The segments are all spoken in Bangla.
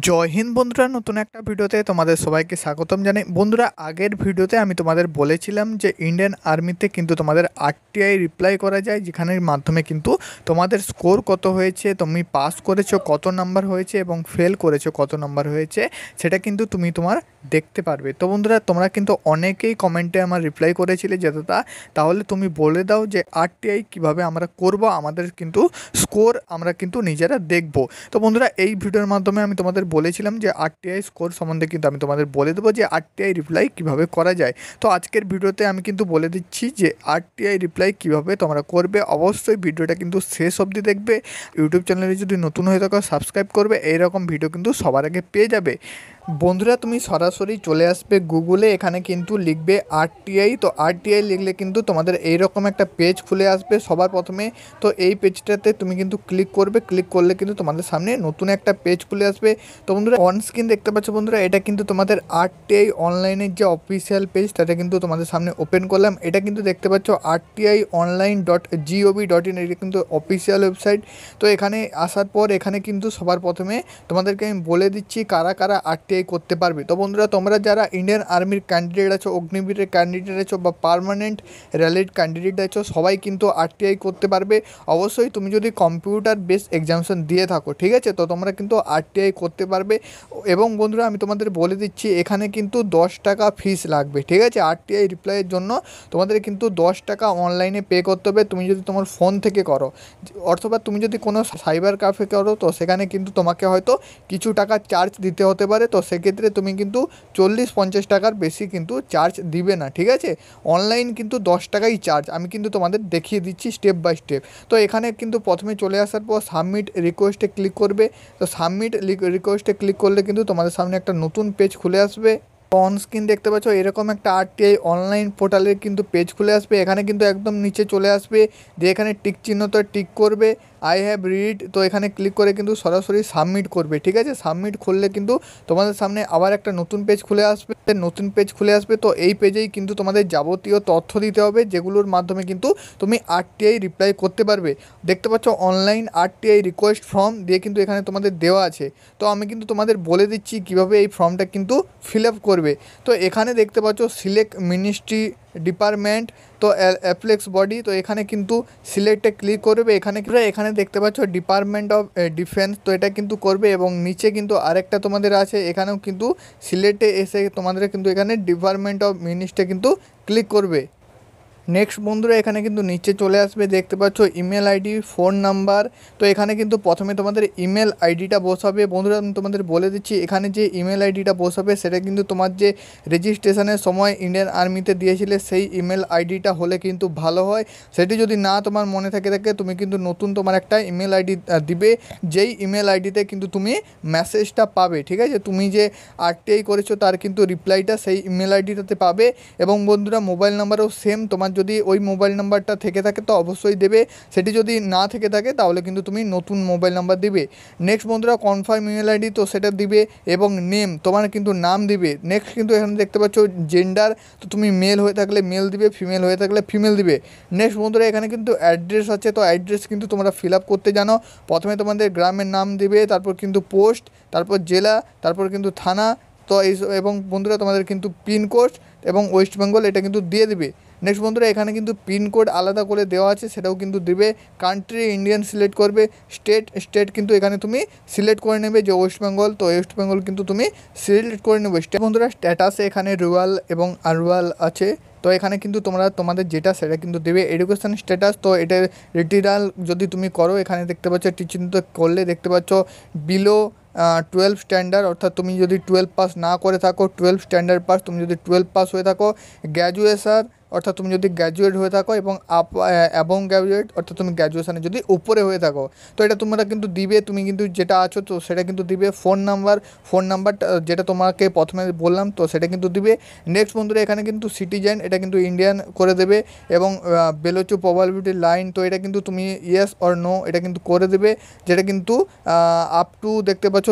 জয় হিন্দ বন্ধুরা, নতুন একটা ভিডিওতে তোমাদের সবাইকে স্বাগতম জানাই। বন্ধুরা, আগের ভিডিওতে আমি তোমাদের বলেছিলাম যে ইন্ডিয়ান আর্মিতে কিন্তু তোমাদের আরটিআই রিপ্লাই করা যায়, যেখানের মাধ্যমে কিন্তু তোমাদের স্কোর কত হয়েছে, তুমি পাস করেছো কত নাম্বার হয়েছে এবং ফেল করেছো কত নাম্বার হয়েছে, সেটা কিন্তু তুমি তোমার দেখতে পারবে। তো বন্ধুরা, তোমরা কিন্তু অনেকেই কমেন্টে আমার রিপ্লাই করেছিলে যে দাদা তাহলে তুমি বলে দাও যে আরটিআই কীভাবে আমরা করব, আমাদের কিন্তু স্কোর আমরা কিন্তু নিজেরা দেখব। তো বন্ধুরা, এই ভিডিওর মাধ্যমে আমি তোমাদের বলেছিলাম যে আরটিআই স্কোর সম্বন্ধে কিন্তু আমি তোমাদের বলে দেবো যে আরটিআই রিপ্লাই কীভাবে করা যায়। তো আজকের ভিডিওতে আমি কিন্তু বলে দিচ্ছি যে আরটিআই রিপ্লাই কীভাবে তোমরা করবে। অবশ্যই ভিডিওটা কিন্তু শেষ অবধি দেখবে। ইউটিউব চ্যানেলে যদি নতুন হয়ে থাকো সাবস্ক্রাইব করবে, এইরকম ভিডিও কিন্তু সবার আগে পেয়ে যাবে। বন্ধুরা, তুমি সরাসরি চলে আসবে গুগলে, এখানে কিন্তু লিখবে আরটিআই। তো আরটিআই লিখলে কিন্তু তোমাদের এইরকম একটা পেজ খুলে আসবে সবার প্রথমে। তো এই পেজটাতে তুমি কিন্তু ক্লিক করবে, ক্লিক করলে কিন্তু তোমাদের সামনে নতুন একটা পেজ খুলে আসবে। তো বন্ধুরা, অন স্ক্রিন দেখতে পাচ্ছ বন্ধুরা, এটা কিন্তু তোমাদের আরটিআই অনলাইনের যে অফিসিয়াল পেজ, সেটা কিন্তু তোমাদের সামনে ওপেন করলাম। এটা কিন্তু দেখতে পাচ্ছ RTIonline.gov.in, এটা কিন্তু অফিসিয়াল ওয়েবসাইট। তো এখানে আসার পর এখানে কিন্তু সবার প্রথমে তোমাদেরকে আমি বলে দিচ্ছি কারা কারা আরটিআই করতে পারবে। তো বন্ধুরা, তোমরা যারা ইন্ডিয়ান আর্মির ক্যান্ডিডেট আছো, অগ্নিবীরের ক্যান্ডিডেট আছো বা পার্মানেন্ট র্যালির ক্যান্ডিডেট আছো, সবাই কিন্তু আরটিআই করতে পারবে। অবশ্যই তুমি যদি কম্পিউটার বেস এক্সামিনেশন দিয়ে থাকো, ঠিক আছে, তো তোমরা কিন্তু আরটিআই করতে পারবে। এবং বন্ধুরা, আমি তোমাদের বলে দিচ্ছি এখানে কিন্তু 10 টাকা ফিস লাগবে, ঠিক আছে। আরটিআই রিপ্লাইয়ের জন্য তোমাদের কিন্তু 10 টাকা অনলাইনে পে করতে হবে, তুমি যদি তোমার ফোন থেকে করো, অথবা তুমি যদি কোনো সাইবার ক্যাফে করো, তো সেখানে কিন্তু তোমাকে হয়তো কিছু টাকা চার্জ দিতে হতে পারে। তো সেক্ষেত্রে তুমি কিন্তু 40-50 টাকার বেশি কিন্তু চার্জ দিবে না, ঠিক আছে। অনলাইন কিন্তু 10 টাকাই চার্জ, আমি কিন্তু তোমাদের দেখিয়ে দিচ্ছি স্টেপ বাই স্টেপ। তো এখানে কিন্তু প্রথমে চলে আসার পর সাবমিট রিকোয়েস্টে ক্লিক করবে। তো সাবমিট রিকোয়েস্টে ক্লিক করলে কিন্তু তোমাদের সামনে একটা নতুন পেজ খুলে আসবে। অন স্ক্রিন দেখতে পাচ্ছ এরকম একটা আরটিআই অনলাইন পোর্টালের কিন্তু পেজ খুলে আসবে। এখানে কিন্তু একদম নিচে চলে আসবে, যে এখানে টিক চিহ্ন তো টিক করবে, আই হ্যাভ রিড। তো এখানে ক্লিক করে কিন্তু সরাসরি সাবমিট করবে, ঠিক আছে। সাবমিট করলে কিন্তু তোমাদের সামনে আবার একটা নতুন পেজ খুলে আসবে, তো এই পেজেই কিন্তু তোমাদের যাবতীয় তথ্য দিতে হবে, যেগুলোর মাধ্যমে কিন্তু তুমি আরটিআই রিপ্লাই করতে পারবে। দেখতে পাচ্ছ অনলাইন আরটিআই রিকোয়েস্ট ফর্ম দিয়ে কিন্তু এখানে তোমাদের দেওয়া আছে। তো আমি কিন্তু তোমাদের বলে দিচ্ছি কীভাবে এই ফর্মটা কিন্তু ফিল আপ করবে। তো এখানে দেখতে পাচ্ছ সিলেক্ট মিনিস্ট্রি ডিপার্টমেন্ট, তো অ্যাপ্লেক্স বডি। তো এখানে কিন্তু সিলেক্টে ক্লিক করবে। এখানে দেখতে পাচ্ছ ডিপার্টমেন্ট অফ ডিফেন্স, তো এটা কিন্তু করবে। এবং নিচে কিন্তু আরেকটা তোমাদের আছে, এখানেও কিন্তু সিলেক্টে এসে তোমাদের কিন্তু এখানে ডিপার্টমেন্ট অফ মিনিস্ট্রি কিন্তু ক্লিক করবে। নেক্সট বন্ধুরা, এখানে কিন্তু নিচে চলে আসবে, দেখতে পাচ্ছ ইমেল আইডি, ফোন নাম্বার। তো এখানে কিন্তু প্রথমে তোমাদের ইমেল আইডিটা বসাবে। বন্ধুরা, আমি তোমাদের বলে দিচ্ছি এখানে যে ইমেল আইডিটা বসাবে সেটা কিন্তু তোমার যে রেজিস্ট্রেশনের সময় ইন্ডিয়ান আর্মিতে দিয়েছিলে সেই ইমেল আইডিটা হলে কিন্তু ভালো হয়। সেটি যদি না তোমার মনে থাকে তুমি কিন্তু নতুন তোমার একটা ইমেল আইডি দিবে, যেই ইমেল আইডিতে কিন্তু তুমি মেসেজটা পাবে, ঠিক আছে। তুমি যে আরটিআই করেছো তার কিন্তু রিপ্লাইটা সেই ইমেল আইডিটাতে পাবে। এবং বন্ধুরা, মোবাইল নাম্বারও সেম, তোমার যদি ওই মোবাইল নাম্বারটা থেকে থাকে তো অবশ্যই দেবে, সেটি যদি না থেকে থাকে তাহলে কিন্তু তুমি নতুন মোবাইল নাম্বার দিবে। নেক্সট বন্ধুরা, কনফার্ম ইমেল আইডি, তো সেটা দিবে। এবং নেম, তোমার কিন্তু নাম দিবে। নেক্সট কিন্তু এখানে দেখতে পাচ্ছ জেন্ডার, তো তুমি মেল হয়ে থাকলে মেল দিবে, ফিমেল হয়ে থাকলে ফিমেল দিবে। নেক্সট বন্ধুরা, এখানে কিন্তু অ্যাড্রেস আছে, তো অ্যাড্রেস কিন্তু তোমরা ফিল আপ করতে জানো। প্রথমে তোমাদের গ্রামের নাম দিবে, তারপর কিন্তু পোস্ট, তারপর জেলা, তারপর কিন্তু থানা। তো এই এবং বন্ধুরা তোমাদের কিন্তু পিনকোড এবং ওয়েস্ট বেঙ্গল এটা কিন্তু দিয়ে দিবে। নেক্সট বন্ধুরা, এখানে কিন্তু পিনকোড আলাদা করে দেওয়া আছে, সেটাও কিন্তু দিবে। কান্ট্রি ইন্ডিয়ান সিলেক্ট করবে। স্টেট কিন্তু এখানে তুমি সিলেক্ট করে নেবে যে ওয়েস্ট বেঙ্গল, তো ওয়েস্ট বেঙ্গল কিন্তু তুমি সিলেক্ট করে নেবে। বন্ধুরা, স্ট্যাটাসে এখানে রুরাল এবং আনরুরাল আছে, তো এখানে কিন্তু তোমরা তোমাদের যেটা সেটা কিন্তু দেবে। এডুকেশান স্ট্যাটাস, তো এটা রিটিরাল যদি তুমি করো, এখানে দেখতে পাচ্ছ চিহ্নিত করলে দেখতে পাচ্ছ বিলো 12 স্ট্যান্ডার্ড, অর্থাৎ তুমি যদি 12 পাস না করে থাকো 12 স্ট্যান্ডার্ড পাস, তুমি যদি 12 পাস হয়ে থাকো। গ্র্যাজুয়েশন, অর্থাৎ তুমি যদি গ্র্যাজুয়েট হয়ে থাকো। এবং গ্র্যাজুয়েট, অর্থাৎ তুমি গ্র্যাজুয়েশানে যদি উপরে হয়ে থাকো, তো এটা তোমরা কিন্তু দিবে। তুমি কিন্তু যেটা আছো তো সেটা কিন্তু দিবে। ফোন নাম্বারটা যেটা তোমাকে প্রথমে বললাম, তো সেটা কিন্তু দিবে। নেক্সট বন্ধুরা, এখানে কিন্তু সিটিজেন, এটা কিন্তু ইন্ডিয়ান করে দেবে। এবং বেলোচো প্রবাবিলিটি লাইন, তো এটা কিন্তু তুমি ইয়েস অর নো এটা কিন্তু করে দেবে, যেটা কিন্তু আপ টু দেখতে পাচ্ছ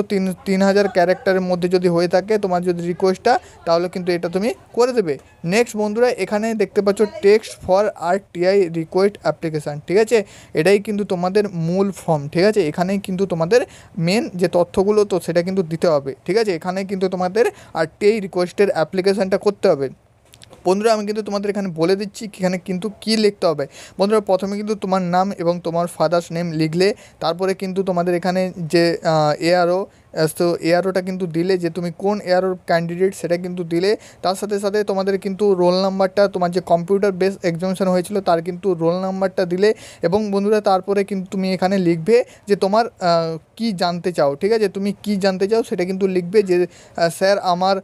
3000 ক্যারেক্টারের মধ্যে যদি হয়ে থাকে তোমার যদি রিকোয়েস্টটা, তাহলে কিন্তু এটা তুমি করে দেবে। নেক্সট বন্ধুরা, এখানে দেখতে পাচ্ছ text for RTI request application, ঠিক আছে, এটাই কিন্তু তোমাদের মূল ফর্ম, ঠিক আছে। এখানেই কিন্তু তোমাদের মেন যে তথ্যগুলো তো সেটা কিন্তু দিতে হবে, ঠিক আছে। এখানে কিন্তু তোমাদের RTI রিকোয়েস্টের অ্যাপ্লিকেশানটা করতে হবে। বন্ধুরা আমি কিন্তু তোমাদের এখানে বলে দিচ্ছি এখানে কিন্তু কী লিখতে হবে। বন্ধুরা প্রথমে কিন্তু তোমার নাম এবং তোমার ফাদার্স নেম লিখলে, তারপরে কিন্তু তোমাদের এখানে যে ARO, তো AROটা কিন্তু দিলে, যে তুমি কোন AROর ক্যান্ডিডেট সেটা কিন্তু দিলে। তার সাথে সাথে তোমাদের কিন্তু রোল নাম্বারটা, তোমার যে কম্পিউটার বেস এক্সামিনেশন হয়েছিল তার কিন্তু রোল নাম্বারটা দিলে। এবং বন্ধুরা তারপরে কিন্তু তুমি এখানে লিখবে যে তোমার কি জানতে চাও, ঠিক আছে, তুমি কি জানতে চাও সেটা কিন্তু লিখবে। যে স্যার আমার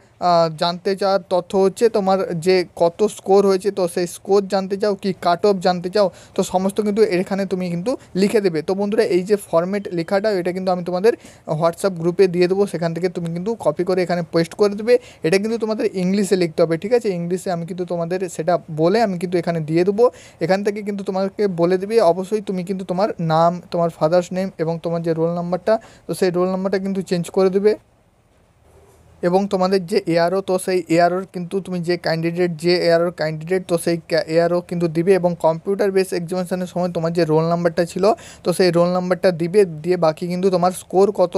জানতে চাওয়ার তথ্য হচ্ছে তোমার যে কত স্কোর হয়েছে, তো সেই স্কোর জানতে চাও কি কাট অফ জানতে চাও, তো সমস্ত কিন্তু এখানে তুমি কিন্তু লিখে দেবে। তো বন্ধুরা এই যে ফরম্যাট লেখাটা, এটা কিন্তু আমি তোমাদের হোয়াটসঅ্যাপ গ্রুপে দিয়ে দেবো, সেখান থেকে তুমি কিন্তু কপি করে এখানে পেস্ট করে দেবে। এটা কিন্তু তোমাদের ইংলিশে লিখতে হবে, ঠিক আছে, ইংলিশে আমি কিন্তু তোমাদের সেটা বলে আমি কিন্তু এখানে দিয়ে দেবো। এখান থেকে কিন্তু তোমাকে বলে দেবে অবশ্যই তুমি কিন্তু তোমার নাম, তোমার ফাদার্স নেম এবং তোমার যে রোল নাম্বারটা, তো সেই রোল নাম্বারটা কিন্তু চেঞ্জ করে দেবে। এবং তোমাদের যে ARO, তো সেই AROর কিন্তু তুমি যে ক্যান্ডিডেট, যে AROর ক্যান্ডিডেট, তো সেই ARO কিন্তু দিবে। এবং কম্পিউটার বেস এক্সামিনেশনের সময় তোমার যে রোল নাম্বারটা ছিল, তো সেই রোল নাম্বারটা দিবে, দিয়ে বাকি কিন্তু তোমার স্কোর কত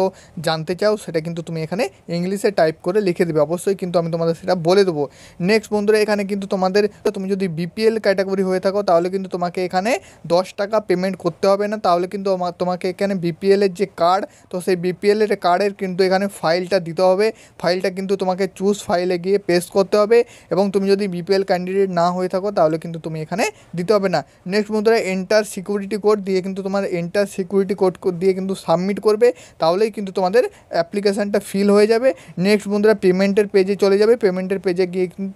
জানতে চাও সেটা কিন্তু তুমি এখানে ইংলিশে টাইপ করে লিখে দেবে। অবশ্যই কিন্তু আমি তোমাদের সেটা বলে দেবো। নেক্সট বন্ধুরা এখানে কিন্তু তোমাদের, তুমি যদি BPL ক্যাটাগরি হয়ে থাকো তাহলে কিন্তু তোমাকে এখানে 10 টাকা পেমেন্ট করতে হবে না। তাহলে কিন্তু তোমাকে এখানে BPL-এর যে কার্ড, তো সেই BPL-এর কার্ডের কিন্তু এখানে ফাইলটা দিতে হবে। ফাইলটা কিন্তু তোমাকে চুজ ফাইলে গিয়ে পেস্ট করতে হবে। এবং তুমি যদি BPL ক্যান্ডিডেট না হয়ে থাকো তাহলে কিন্তু তুমি এখানে দিতে হবে না। নেক্সট বন্ধুরা এন্টার সিকিউরিটি কোড দিয়ে কিন্তু তোমার এন্টার সিকিউরিটি কোড দিয়ে কিন্তু সাবমিট করবে, তাহলেই কিন্তু তোমাদের অ্যাপ্লিকেশানটা ফিল হয়ে যাবে। নেক্সট বন্ধুরা পেমেন্টের পেজে চলে যাবে। পেমেন্টের পেজে গিয়ে কিন্তু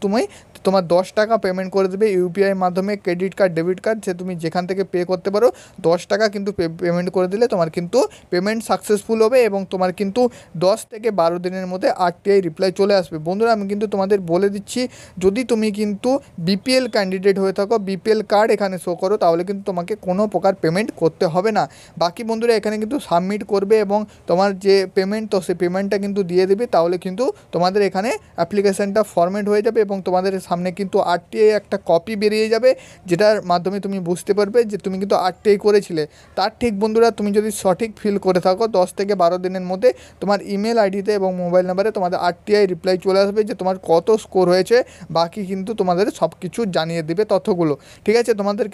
তোমার 10 টাকা পেমেন্ট করে দেবে UPI মাধ্যমে, ক্রেডিট কার্ড, ডেবিট কার্ড, সে তুমি যেখান থেকে পে করতে পারো। 10 টাকা কিন্তু পেমেন্ট করে দিলে তোমার কিন্তু পেমেন্ট সাকসেসফুল হবে এবং তোমার কিন্তু 10 থেকে 12 দিনের মধ্যে RTI রিপ্লাই চলে আসবে। বন্ধুরা আমি কিন্তু তোমাদের বলে দিচ্ছি, যদি তুমি কিন্তু BPL ক্যান্ডিডেট হয়ে থাকো, BPL কার্ড এখানে শো করো, তাহলে কিন্তু তোমাকে কোনো প্রকার পেমেন্ট করতে হবে না। বাকি বন্ধুরা এখানে কিন্তু সাবমিট করবে এবং তোমার যে পেমেন্ট, তো সেই পেমেন্টটা কিন্তু দিয়ে দেবে, তাহলে কিন্তু তোমাদের এখানে অ্যাপ্লিকেশানটা ফরম্যাট হয়ে যাবে এবং তোমাদের সামনে কিন্তু RTI একটা কপি বেরিয়ে যাবে, যেটার মাধ্যমে তুমি বুঝতে পারবে যে তুমি কিন্তু RTI করেছিলে। তার ঠিক বন্ধুরা তুমি যদি সঠিক ফিল করে থাকো 10 থেকে 12 দিনের মধ্যে তোমার ইমেল আইডিতে এবং মোবাইল নাম্বারে তোমাদের RTI রিপ্লাই চলে আসবে যে তোমার কত স্কোর হয়েছে। বাকি কিন্তু তোমাদের সব কিছু জানিয়ে দেবে তথ্যগুলো, ঠিক আছে। তোমাদের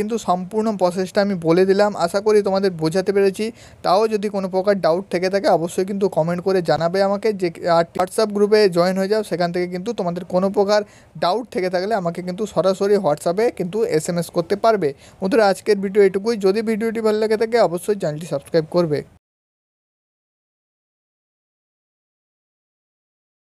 কিন্তু সম্পূর্ণ প্রসেসটা আমি বলে দিলাম, আশা করি তোমাদের বোঝাতে পেরেছি। তাও যদি কোনো প্রকার ডাউট থেকে থাকে অবশ্যই কিন্তু কমেন্ট করে জানাবে আমাকে, যে হোয়াটসঅ্যাপ গ্রুপে জয়েন হয়ে যাও। সেখান থেকে কিন্তু তোমাদের কোনো প্রকার ডাউট থেকে থাকলে আমাকে কিন্তু সরাসরি হোয়াটসঅ্যাপে কিন্তু SMS করতে পারবে। বন্ধুরা আজকের ভিডিও এটুকুই। যদি ভিডিওটি ভালো লাগে থাকে অবশ্যই চ্যানেলটি সাবস্ক্রাইব করবে।